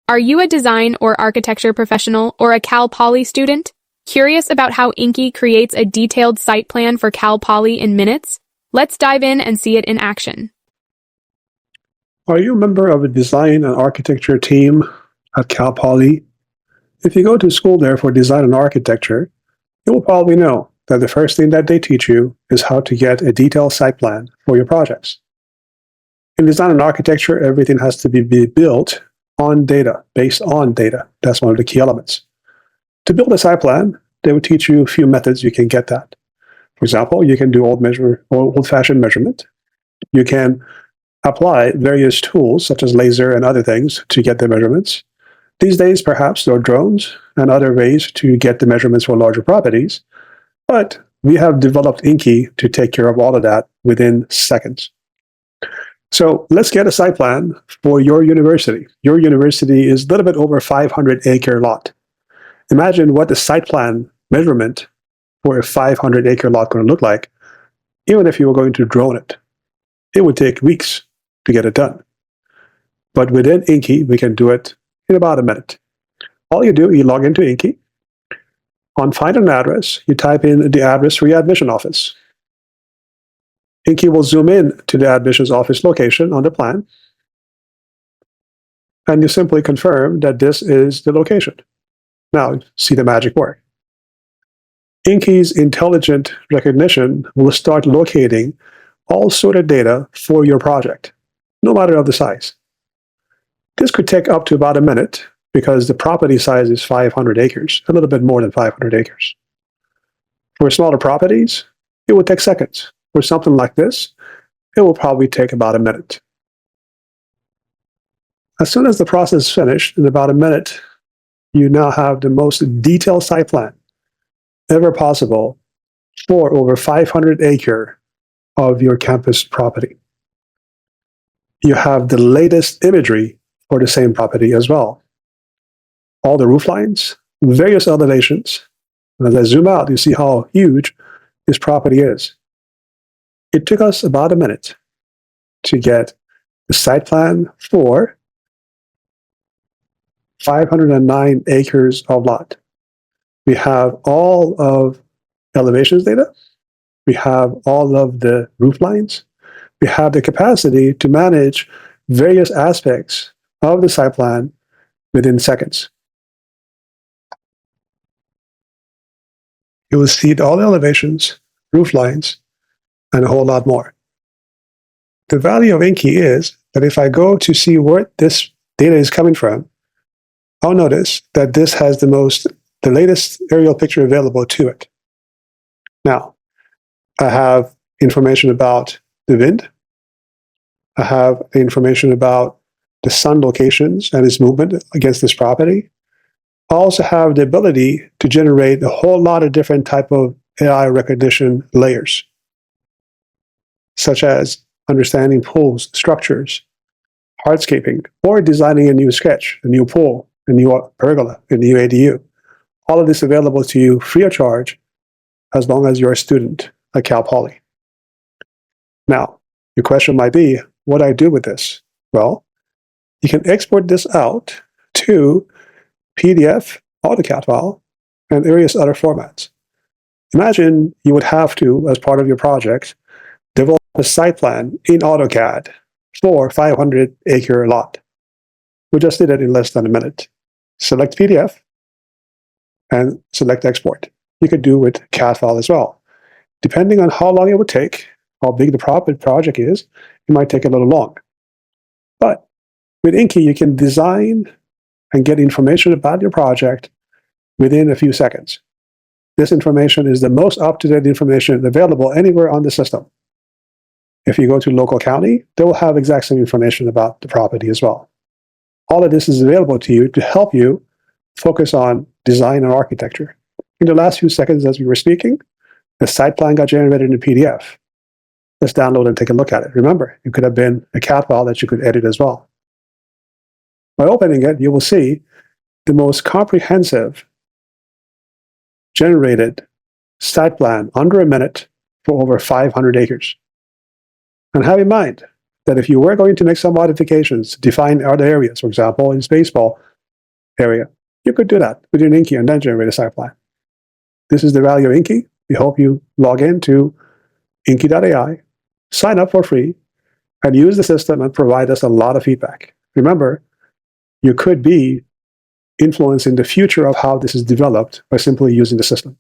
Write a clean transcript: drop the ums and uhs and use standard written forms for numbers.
Are you a design or architecture professional or a Cal Poly student? Curious about how Inky creates a detailed site plan for Cal Poly in minutes? Let's dive in and see it in action. Are you a member of a design and architecture team at Cal Poly? If you go to school there for design and architecture, you will probably know that the first thing that they teach you is how to get a detailed site plan for your projects. In design and architecture, everything has to be built on data, based on data. That's one of the key elements. To build a site plan, they will teach you a few methods you can get that. For example, you can do old-fashioned measurement. You can apply various tools such as laser and other things to get the measurements. These days, perhaps there are drones and other ways to get the measurements for larger properties, but we have developed Inky to take care of all of that within seconds. So let's get a site plan for your university. Your university is a little bit over 500-acre lot. Imagine what the site plan measurement for a 500-acre lot going to look like, even if you were going to drone it. It would take weeks to get it done. But within Inky, we can do it in about a minute. All you do, you log into Inky. On Find an Address, you type in the address for your admission office. Inky will zoom in to the admissions office location on the plan, and you simply confirm that this is the location. Now, see the magic work. Inky's intelligent recognition will start locating all sort of data for your project, no matter of the size. This could take up to about a minute because the property size is 500 acres, a little bit more than 500 acres. For smaller properties, it would take seconds. For something like this, it will probably take about a minute. As soon as the process is finished, in about a minute, you now have the most detailed site plan ever possible for over 500 acre of your campus property. You have the latest imagery for the same property as well. All the roof lines, various elevations. And as I zoom out, you see how huge this property is. It took us about a minute to get the site plan for 509 acres of lot. We have all of elevations data. We have all of the roof lines. We have the capacity to manage various aspects of the site plan within seconds. You will see all the elevations, roof lines, and a whole lot more. The value of Inky is that if I go to see where this data is coming from, I'll notice that this has the latest aerial picture available to it. Now, I have information about the wind. I have information about the sun locations and its movement against this property. I also have the ability to generate a whole lot of different type of AI recognition layers, such as understanding pools, structures, hardscaping, or designing a new sketch, a new pool, a new pergola, a new ADU. All of this available to you free of charge as long as you're a student at Cal Poly. Now, your question might be, what do I do with this? Well, you can export this out to PDF, AutoCAD file, and various other formats. Imagine you would have to, as part of your project, develop a site plan in AutoCAD for 500-acre lot. We just did it in less than a minute. Select PDF and select export. You could do with CAD file as well. Depending on how long it would take, how big the project is, it might take a little long. But with Inky, you can design and get information about your project within a few seconds. This information is the most up-to-date information available anywhere on the system. If you go to local county, they will have exact same information about the property as well. All of this is available to you to help you focus on design and architecture. In the last few seconds as we were speaking, the site plan got generated in a PDF. Let's download and take a look at it. Remember, it could have been a CAD file that you could edit as well. By opening it, you will see the most comprehensive generated site plan under a minute for over 500 acres. And have in mind that if you were going to make some modifications, define other areas, for example, in baseball, area. You could do that with your Inky and then generate a site plan. This is the value of Inky. We hope you log into Inky.ai, sign up for free, and use the system and provide us a lot of feedback. Remember, you could be influencing the future of how this is developed by simply using the system.